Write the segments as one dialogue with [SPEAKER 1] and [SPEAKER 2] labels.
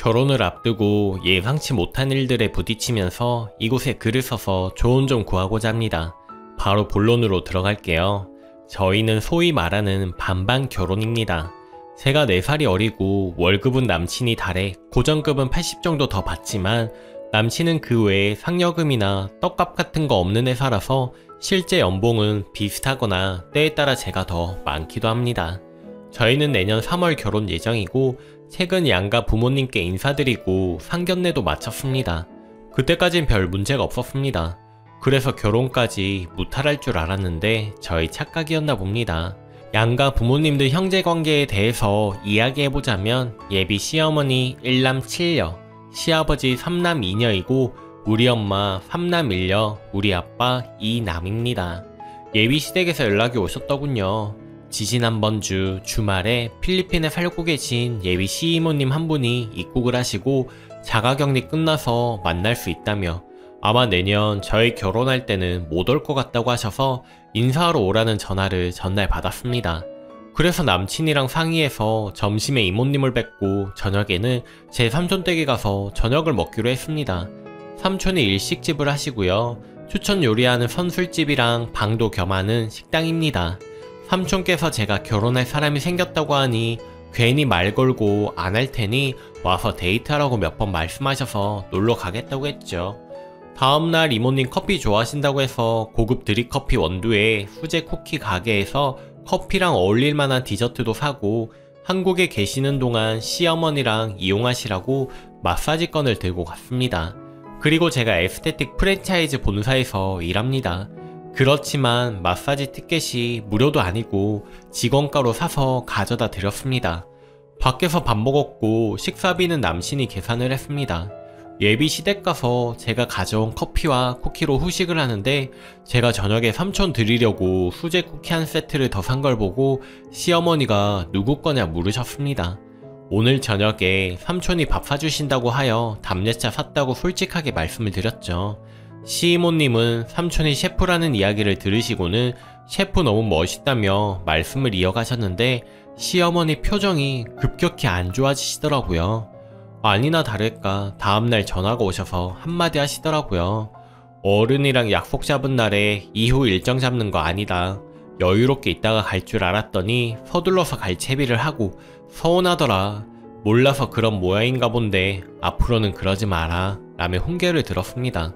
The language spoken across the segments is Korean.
[SPEAKER 1] 결혼을 앞두고 예상치 못한 일들에 부딪히면서 이곳에 글을 써서 조언 좀 구하고자 합니다. 바로 본론으로 들어갈게요. 저희는 소위 말하는 반반 결혼입니다. 제가 4살이 어리고 월급은 남친이 달에 고정급은 80 정도 더 받지만 남친은 그 외에 상여금이나 떡값 같은 거 없는 회사라서 실제 연봉은 비슷하거나 때에 따라 제가 더 많기도 합니다. 저희는 내년 3월 결혼 예정이고 최근 양가 부모님께 인사드리고 상견례도 마쳤습니다. 그때까진 별 문제가 없었습니다. 그래서 결혼까지 무탈할 줄 알았는데 저희 착각이었나 봅니다. 양가 부모님들 형제관계에 대해서 이야기해보자면 예비 시어머니 1남 7녀, 시아버지 3남 2녀이고 우리 엄마 3남 1녀, 우리 아빠 2남입니다. 예비 시댁에서 연락이 오셨더군요. 지지난번주 주말에 필리핀에 살고 계신 예비 시이모님 한 분이 입국을 하시고 자가격리 끝나서 만날 수 있다며 아마 내년 저희 결혼할 때는 못 올 것 같다고 하셔서 인사하러 오라는 전화를 전날 받았습니다. 그래서 남친이랑 상의해서 점심에 이모님을 뵙고 저녁에는 제 삼촌 댁에 가서 저녁을 먹기로 했습니다. 삼촌이 일식집을 하시고요. 추천 요리하는 선술집이랑 방도 겸하는 식당입니다. 삼촌께서 제가 결혼할 사람이 생겼다고 하니 괜히 말 걸고 안 할 테니 와서 데이트하라고 몇 번 말씀하셔서 놀러 가겠다고 했죠. 다음날 이모님 커피 좋아하신다고 해서 고급 드립커피 원두에 수제 쿠키 가게에서 커피랑 어울릴 만한 디저트도 사고 한국에 계시는 동안 시어머니랑 이용하시라고 마사지건을 들고 갔습니다. 그리고 제가 에스테틱 프랜차이즈 본사에서 일합니다. 그렇지만 마사지 티켓이 무료도 아니고 직원가로 사서 가져다 드렸습니다. 밖에서 밥 먹었고 식사비는 남친이 계산을 했습니다. 예비 시댁 가서 제가 가져온 커피와 쿠키로 후식을 하는데 제가 저녁에 삼촌 드리려고 수제 쿠키 한 세트를 더 산 걸 보고 시어머니가 누구 거냐 물으셨습니다. 오늘 저녁에 삼촌이 밥 사주신다고 하여 답례차 샀다고 솔직하게 말씀을 드렸죠. 시이모님은 삼촌이 셰프라는 이야기를 들으시고는 셰프 너무 멋있다며 말씀을 이어가셨는데 시어머니 표정이 급격히 안 좋아지시더라고요. 아니나 다를까 다음날 전화가 오셔서 한마디 하시더라고요. 어른이랑 약속 잡은 날에 이후 일정 잡는 거 아니다. 여유롭게 있다가 갈 줄 알았더니 서둘러서 갈 채비를 하고 서운하더라. 몰라서 그런 모양인가 본데 앞으로는 그러지 마라 라며 훈계를 들었습니다.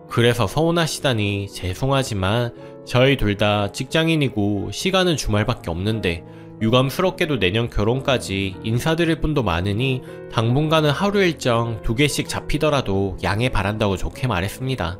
[SPEAKER 1] 그래서 서운하시다니 죄송하지만 저희 둘 다 직장인이고 시간은 주말밖에 없는데 유감스럽게도 내년 결혼까지 인사드릴 분도 많으니 당분간은 하루 일정 2개씩 잡히더라도 양해 바란다고 좋게 말했습니다.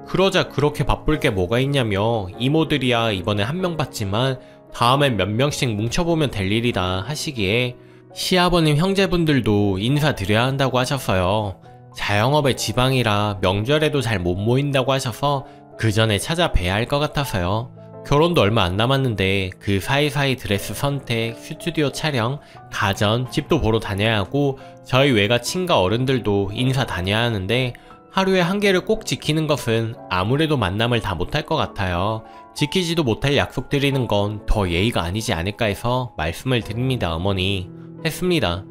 [SPEAKER 1] 그러자 그렇게 바쁠 게 뭐가 있냐며 이모들이야 이번에 1명 봤지만 다음엔 몇 명씩 뭉쳐보면 될 일이다 하시기에 시아버님 형제분들도 인사드려야 한다고 하셔서요. 자영업의 지방이라 명절에도 잘 못 모인다고 하셔서 그 전에 찾아뵈야 할 것 같아서요. 결혼도 얼마 안 남았는데 그 사이사이 드레스 선택, 스튜디오 촬영, 가전, 집도 보러 다녀야 하고 저희 외가 친가 어른들도 인사 다녀야 하는데 하루에 한 개를 꼭 지키는 것은 아무래도 만남을 다 못할 것 같아요. 지키지도 못할 약속 드리는 건 더 예의가 아니지 않을까 해서 말씀을 드립니다 어머니 했습니다.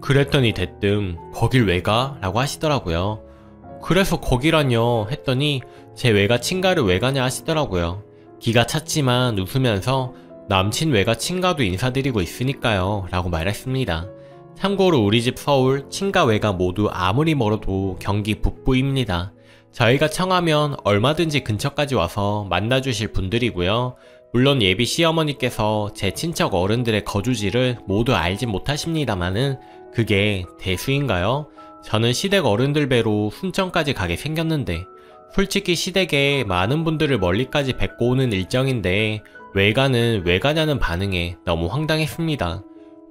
[SPEAKER 1] 그랬더니 대뜸 거길 왜 가? 라고 하시더라고요. 그래서 거기라뇨 했더니 제 외가 친가를 왜 가냐 하시더라고요. 기가 찼지만 웃으면서 남친 외가 친가도 인사드리고 있으니까요 라고 말했습니다. 참고로 우리 집 서울 친가 외가 모두 아무리 멀어도 경기 북부입니다. 저희가 청하면 얼마든지 근처까지 와서 만나주실 분들이고요. 물론 예비 시어머니께서 제 친척 어른들의 거주지를 모두 알진 못하십니다마는 그게 대수인가요? 저는 시댁 어른들 뵈러 순천까지 가게 생겼는데 솔직히 시댁에 많은 분들을 멀리까지 뵙고 오는 일정인데 외가는 왜 가냐는 반응에 너무 황당했습니다.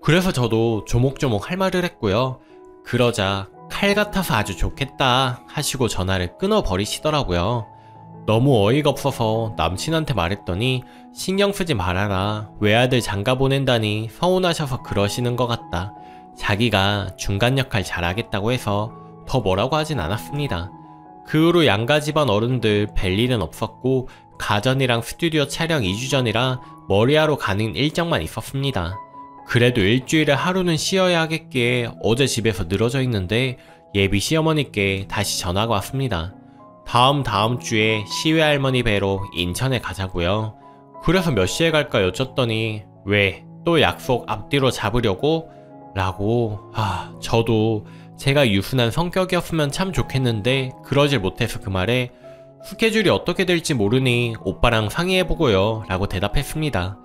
[SPEAKER 1] 그래서 저도 조목조목 할 말을 했고요. 그러자 칼 같아서 아주 좋겠다 하시고 전화를 끊어버리시더라고요. 너무 어이가 없어서 남친한테 말했더니 신경 쓰지 말아라. 외아들 장가 보낸다니 서운하셔서 그러시는 것 같다. 자기가 중간 역할 잘하겠다고 해서 더 뭐라고 하진 않았습니다. 그 후로 양가 집안 어른들 뵐 일은 없었고 가전이랑 스튜디오 촬영 2주 전이라 머리하러 가는 일정만 있었습니다. 그래도 일주일에 하루는 쉬어야 하겠기에 어제 집에서 늘어져 있는데 예비 시어머니께 다시 전화가 왔습니다. 다음 주에 시외할머니 뵈러 인천에 가자고요. 그래서 몇 시에 갈까 여쭸더니 왜 또 약속 앞뒤로 잡으려고? 라고. 저도 제가 유순한 성격이었으면 참 좋겠는데 그러질 못해서 그 말에 스케줄이 어떻게 될지 모르니 오빠랑 상의해보고요 라고 대답했습니다.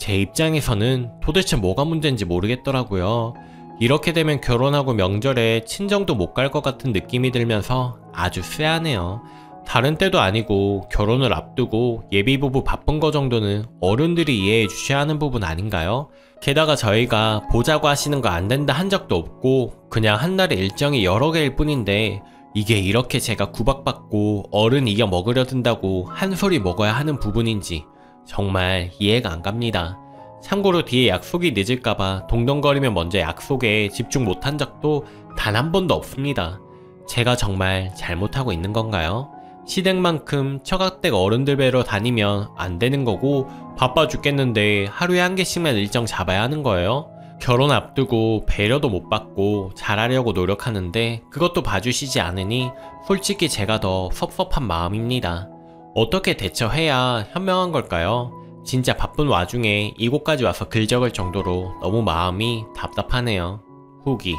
[SPEAKER 1] 제 입장에서는 도대체 뭐가 문제인지 모르겠더라고요. 이렇게 되면 결혼하고 명절에 친정도 못 갈 것 같은 느낌이 들면서 아주 쎄하네요. 다른 때도 아니고 결혼을 앞두고 예비부부 바쁜 거 정도는 어른들이 이해해 주셔야 하는 부분 아닌가요? 게다가 저희가 보자고 하시는 거 안 된다 한 적도 없고 그냥 한 달에 일정이 여러 개일 뿐인데 이게 이렇게 제가 구박받고 어른 이겨 먹으려 든다고 한 소리 먹어야 하는 부분인지 정말 이해가 안 갑니다. 참고로 뒤에 약속이 늦을까봐 동동거리며 먼저 약속에 집중 못한 적도 단 한 번도 없습니다. 제가 정말 잘못하고 있는 건가요? 시댁만큼 처갓댁 어른들 뵈러 다니면 안 되는 거고 바빠 죽겠는데 하루에 한 개씩만 일정 잡아야 하는 거예요? 결혼 앞두고 배려도 못 받고 잘하려고 노력하는데 그것도 봐주시지 않으니 솔직히 제가 더 섭섭한 마음입니다. 어떻게 대처해야 현명한 걸까요? 진짜 바쁜 와중에 이곳까지 와서 글 적을 정도로 너무 마음이 답답하네요. 후기.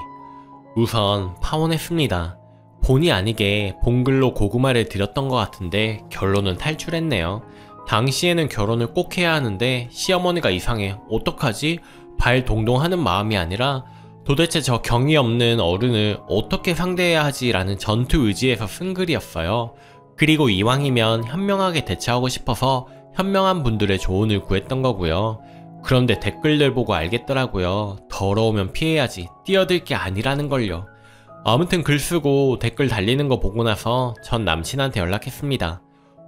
[SPEAKER 1] 우선 파혼했습니다. 본의 아니게 본글로 고구마를 드렸던 것 같은데 결론은 탈출했네요. 당시에는 결혼을 꼭 해야 하는데 시어머니가 이상해 어떡하지? 발 동동하는 마음이 아니라 도대체 저 경이 없는 어른을 어떻게 상대해야 하지 라는 전투 의지에서 쓴 글이었어요. 그리고 이왕이면 현명하게 대처하고 싶어서 현명한 분들의 조언을 구했던 거고요. 그런데 댓글들 보고 알겠더라고요. 더러우면 피해야지 뛰어들 게 아니라는 걸요. 아무튼 글 쓰고 댓글 달리는 거 보고 나서 전 남친한테 연락했습니다.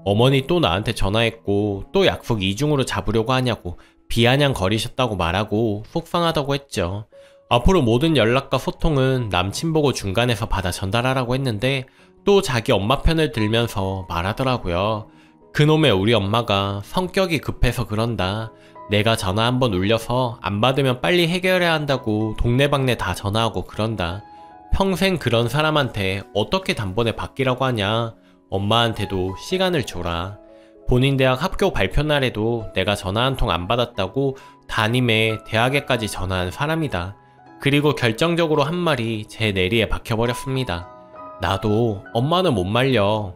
[SPEAKER 1] 어머니 또 나한테 전화했고 또 약속 이중으로 잡으려고 하냐고 비아냥거리셨다고 말하고 속상하다고 했죠. 앞으로 모든 연락과 소통은 남친 보고 중간에서 받아 전달하라고 했는데 또 자기 엄마 편을 들면서 말하더라고요. 그놈의 우리 엄마가 성격이 급해서 그런다. 내가 전화 한번 울려서 안 받으면 빨리 해결해야 한다고 동네방네 다 전화하고 그런다. 평생 그런 사람한테 어떻게 단번에 바뀌라고 하냐. 엄마한테도 시간을 줘라. 본인 대학 합격 발표 날에도 내가 전화 한 통 안 받았다고 담임에 대학에까지 전화한 사람이다. 그리고 결정적으로 한 말이 제 내리에 박혀버렸습니다. 나도 엄마는 못 말려.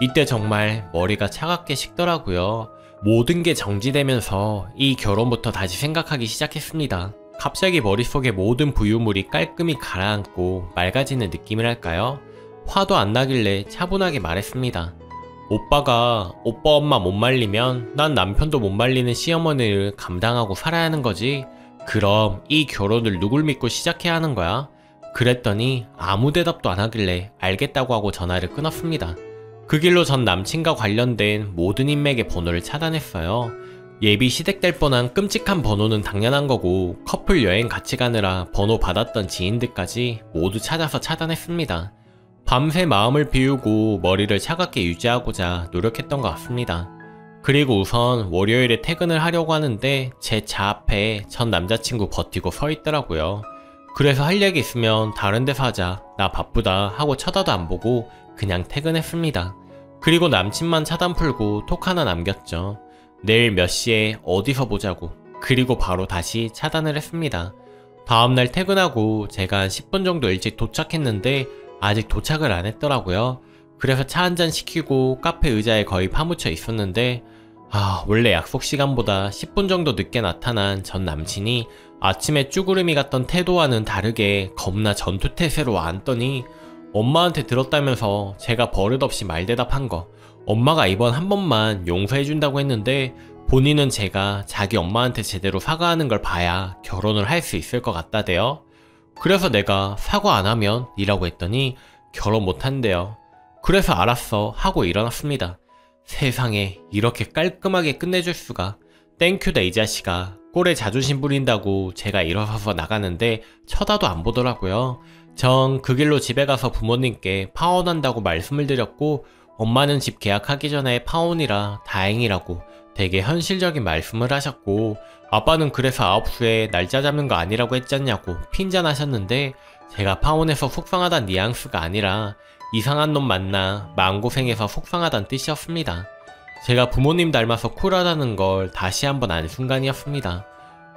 [SPEAKER 1] 이때 정말 머리가 차갑게 식더라고요. 모든 게 정지되면서 이 결혼부터 다시 생각하기 시작했습니다. 갑자기 머릿속에 모든 부유물이 깔끔히 가라앉고 맑아지는 느낌이랄까요? 화도 안 나길래 차분하게 말했습니다. 오빠가 오빠 엄마 못 말리면 난 남편도 못 말리는 시어머니를 감당하고 살아야 하는 거지. 그럼 이 결혼을 누굴 믿고 시작해야 하는 거야? 그랬더니 아무 대답도 안 하길래 알겠다고 하고 전화를 끊었습니다. 그 길로 전 남친과 관련된 모든 인맥의 번호를 차단했어요. 예비 시댁될 뻔한 끔찍한 번호는 당연한 거고 커플 여행 같이 가느라 번호 받았던 지인들까지 모두 찾아서 차단했습니다. 밤새 마음을 비우고 머리를 차갑게 유지하고자 노력했던 것 같습니다. 그리고 우선 월요일에 퇴근을 하려고 하는데 제 차 앞에 전 남자친구 버티고 서 있더라고요. 그래서 할 얘기 있으면 다른 데서 하자, 나 바쁘다 하고 쳐다도 안 보고 그냥 퇴근했습니다. 그리고 남친만 차단 풀고 톡 하나 남겼죠. 내일 몇 시에 어디서 보자고. 그리고 바로 다시 차단을 했습니다. 다음날 퇴근하고 제가 한 10분 정도 일찍 도착했는데 아직 도착을 안 했더라고요. 그래서 차 한잔 시키고 카페 의자에 거의 파묻혀 있었는데 원래 약속 시간보다 10분 정도 늦게 나타난 전 남친이 아침에 쭈구름이 갔던 태도와는 다르게 겁나 전투태세로 앉더니 엄마한테 들었다면서 제가 버릇없이 말대답한 거. 엄마가 이번 한 번만 용서해준다고 했는데 본인은 제가 자기 엄마한테 제대로 사과하는 걸 봐야 결혼을 할 수 있을 것 같다대요. 그래서 내가 사과 안 하면 이라고 했더니 결혼 못 한대요. 그래서 알았어 하고 일어났습니다. 세상에 이렇게 깔끔하게 끝내줄 수가. 땡큐다 이 자식아. 꼴에 자존심 부린다고 제가 일어서서 나가는데 쳐다도 안 보더라고요. 전 그 길로 집에 가서 부모님께 파혼한다고 말씀을 드렸고 엄마는 집 계약하기 전에 파혼이라 다행이라고 되게 현실적인 말씀을 하셨고, 아빠는 그래서 9수에 날짜 잡는 거 아니라고 했잖냐고 핀잔하셨는데, 제가 파혼해서 속상하단 뉘앙스가 아니라 이상한 놈 만나 마음고생해서 속상하단 뜻이었습니다. 제가 부모님 닮아서 쿨하다는 걸 다시 한번 안 순간이었습니다.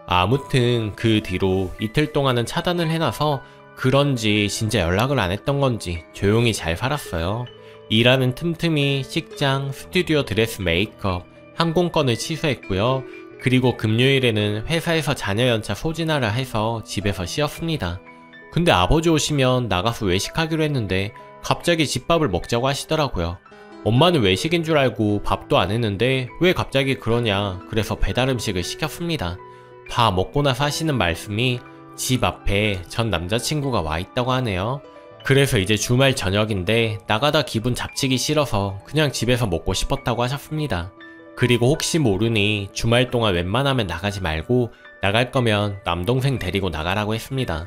[SPEAKER 1] 아무튼 그 뒤로 이틀 동안은 차단을 해놔서 그런지 진짜 연락을 안 했던 건지 조용히 잘 살았어요. 일하는 틈틈이 식장, 스튜디오 드레스 메이크업, 항공권을 취소했고요. 그리고 금요일에는 회사에서 자녀 연차 소진하라 해서 집에서 쉬었습니다. 근데 아버지 오시면 나가서 외식하기로 했는데 갑자기 집밥을 먹자고 하시더라고요. 엄마는 외식인 줄 알고 밥도 안 했는데 왜 갑자기 그러냐, 그래서 배달 음식을 시켰습니다. 다 먹고 나서 하시는 말씀이 집 앞에 전 남자친구가 와 있다고 하네요. 그래서 이제 주말 저녁인데 나가다 기분 잡치기 싫어서 그냥 집에서 먹고 싶었다고 하셨습니다. 그리고 혹시 모르니 주말 동안 웬만하면 나가지 말고 나갈 거면 남동생 데리고 나가라고 했습니다.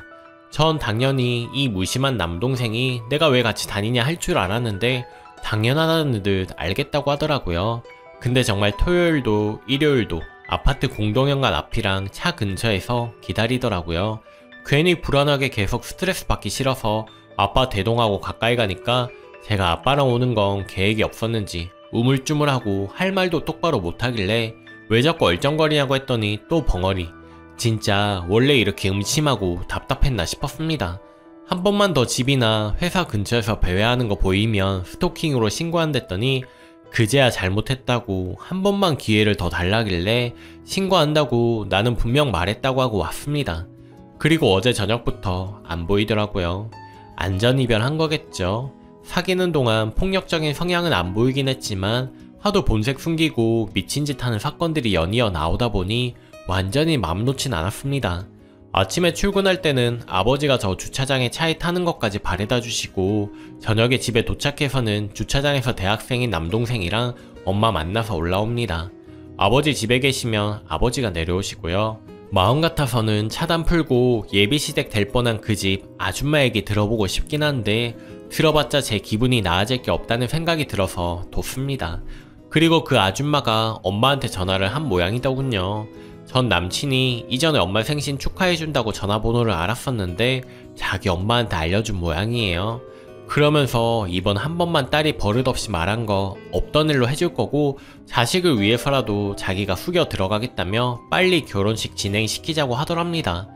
[SPEAKER 1] 전 당연히 이 무심한 남동생이 내가 왜 같이 다니냐 할 줄 알았는데 당연하다는 듯 알겠다고 하더라고요. 근데 정말 토요일도 일요일도 아파트 공동현관 앞이랑 차 근처에서 기다리더라고요. 괜히 불안하게 계속 스트레스 받기 싫어서 아빠 대동하고 가까이 가니까 제가 아빠랑 오는 건 계획이 없었는지 우물쭈물하고 할 말도 똑바로 못하길래 왜 자꾸 얼쩡거리냐고 했더니 또 벙어리. 진짜 원래 이렇게 음침하고 답답했나 싶었습니다. 한 번만 더 집이나 회사 근처에서 배회하는 거 보이면 스토킹으로 신고한댔더니 그제야 잘못했다고 한 번만 기회를 더 달라길래 신고한다고 나는 분명 말했다고 하고 왔습니다. 그리고 어제 저녁부터 안 보이더라고요. 안전이별한 거겠죠. 사귀는 동안 폭력적인 성향은 안 보이긴 했지만 하도 본색 숨기고 미친 짓 하는 사건들이 연이어 나오다 보니 완전히 맘 놓진 않았습니다. 아침에 출근할 때는 아버지가 저 주차장에 차에 타는 것까지 바래다 주시고 저녁에 집에 도착해서는 주차장에서 대학생인 남동생이랑 엄마 만나서 올라옵니다. 아버지 집에 계시면 아버지가 내려오시고요. 마음 같아서는 차단 풀고 예비시댁 될 뻔한 그 집 아줌마 얘기 들어보고 싶긴 한데 들어봤자 제 기분이 나아질 게 없다는 생각이 들어서 뒀습니다. 그리고 그 아줌마가 엄마한테 전화를 한 모양이더군요. 전 남친이 이전에 엄마 생신 축하해준다고 전화번호를 알았었는데 자기 엄마한테 알려준 모양이에요. 그러면서 이번 한 번만 딸이 버릇없이 말한 거 없던 일로 해줄 거고 자식을 위해서라도 자기가 숙여 들어가겠다며 빨리 결혼식 진행시키자고 하더랍니다.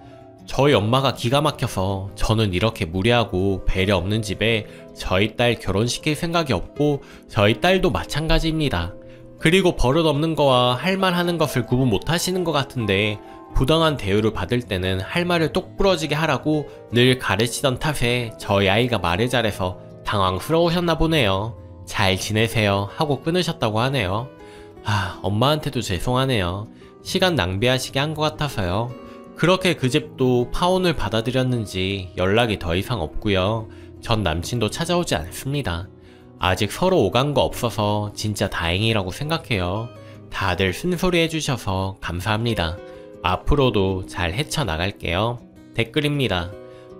[SPEAKER 1] 저희 엄마가 기가 막혀서 저는 이렇게 무례하고 배려 없는 집에 저희 딸 결혼시킬 생각이 없고 저희 딸도 마찬가지입니다. 그리고 버릇없는 거와 할 말 하는 것을 구분 못 하시는 것 같은데 부당한 대우를 받을 때는 할 말을 똑 부러지게 하라고 늘 가르치던 탓에 저희 아이가 말을 잘해서 당황스러우셨나 보네요. 잘 지내세요 하고 끊으셨다고 하네요. 엄마한테도 죄송하네요. 시간 낭비하시게 한 것 같아서요. 그렇게 그 집도 파혼을 받아들였는지 연락이 더 이상 없고요. 전 남친도 찾아오지 않습니다. 아직 서로 오간 거 없어서 진짜 다행이라고 생각해요. 다들 쓴소리 해주셔서 감사합니다. 앞으로도 잘 헤쳐나갈게요. 댓글입니다.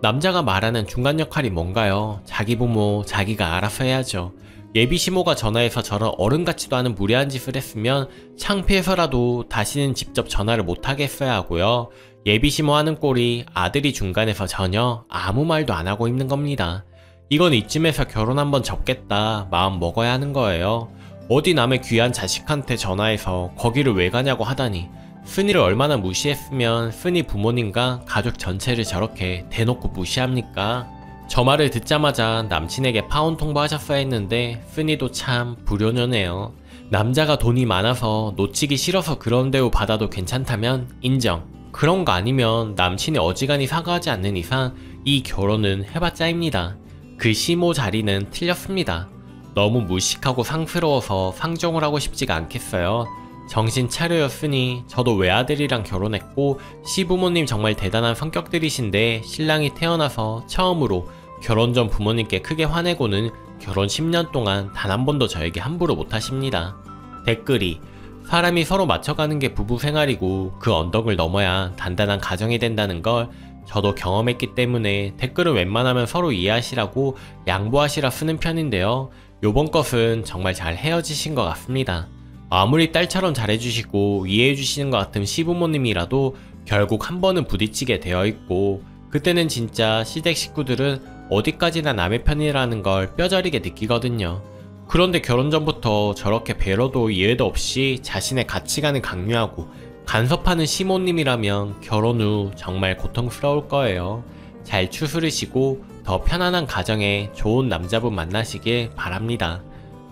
[SPEAKER 1] 남자가 말하는 중간 역할이 뭔가요? 자기 부모 자기가 알아서 해야죠. 예비시모가 전화해서 저런 어른같지도 않은 무례한 짓을 했으면 창피해서라도 다시는 직접 전화를 못하게 했어야 하고요. 예비시모 하는 꼴이 아들이 중간에서 전혀 아무 말도 안 하고 있는 겁니다. 이건 이쯤에서 결혼 한번 접겠다 마음 먹어야 하는 거예요. 어디 남의 귀한 자식한테 전화해서 거기를 왜 가냐고 하다니 순이를 얼마나 무시했으면 순이 부모님과 가족 전체를 저렇게 대놓고 무시합니까? 저 말을 듣자마자 남친에게 파혼 통보하셨어야 했는데 순이도 참 불효녀네요. 남자가 돈이 많아서 놓치기 싫어서 그런 대우 받아도 괜찮다면 인정. 그런 거 아니면 남친이 어지간히 사과하지 않는 이상 이 결혼은 해봤자입니다. 그 시모 자리는 틀렸습니다. 너무 무식하고 상스러워서 상종을 하고 싶지가 않겠어요. 정신 차려였으니 저도 외아들이랑 결혼했고 시부모님 정말 대단한 성격들이신데 신랑이 태어나서 처음으로 결혼 전 부모님께 크게 화내고는 결혼 10년 동안 단 한 번도 저에게 함부로 못하십니다. 댓글이 사람이 서로 맞춰가는 게 부부 생활이고 그 언덕을 넘어야 단단한 가정이 된다는 걸 저도 경험했기 때문에 댓글은 웬만하면 서로 이해하시라고 양보하시라 쓰는 편인데요. 요번 것은 정말 잘 헤어지신 것 같습니다. 아무리 딸처럼 잘해주시고 이해해주시는 것 같은 시부모님이라도 결국 한 번은 부딪히게 되어 있고, 그때는 진짜 시댁 식구들은 어디까지나 남의 편이라는 걸 뼈저리게 느끼거든요. 그런데 결혼 전부터 저렇게 배려도 이해도 없이 자신의 가치관을 강요하고 간섭하는 시모님이라면 결혼 후 정말 고통스러울 거예요. 잘 추스르시고 더 편안한 가정에 좋은 남자분 만나시길 바랍니다.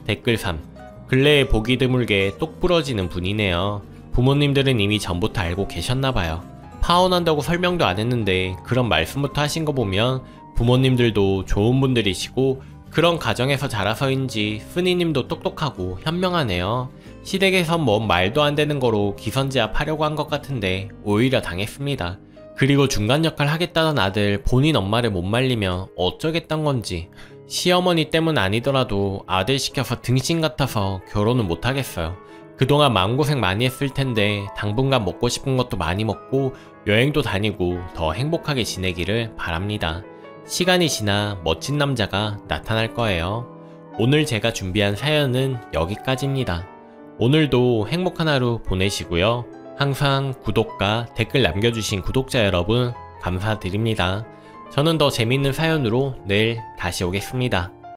[SPEAKER 1] 댓글 3. 근래에 보기 드물게 똑 부러지는 분이네요. 부모님들은 이미 전부터 알고 계셨나봐요. 파혼한다고 설명도 안 했는데 그런 말씀부터 하신 거 보면 부모님들도 좋은 분들이시고 그런 가정에서 자라서인지 쓰니님도 똑똑하고 현명하네요. 시댁에선 뭔 말도 안 되는 거로 기선제압 하려고 한 것 같은데 오히려 당했습니다. 그리고 중간 역할 하겠다던 아들 본인 엄마를 못 말리면 어쩌겠단 건지. 시어머니 때문 아니더라도 아들 시켜서 등신 같아서 결혼은 못 하겠어요. 그동안 마음고생 많이 했을 텐데 당분간 먹고 싶은 것도 많이 먹고 여행도 다니고 더 행복하게 지내기를 바랍니다. 시간이 지나 멋진 남자가 나타날 거예요. 오늘 제가 준비한 사연은 여기까지입니다. 오늘도 행복한 하루 보내시고요. 항상 구독과 댓글 남겨주신 구독자 여러분 감사드립니다. 저는 더 재밌는 사연으로 내일 다시 오겠습니다.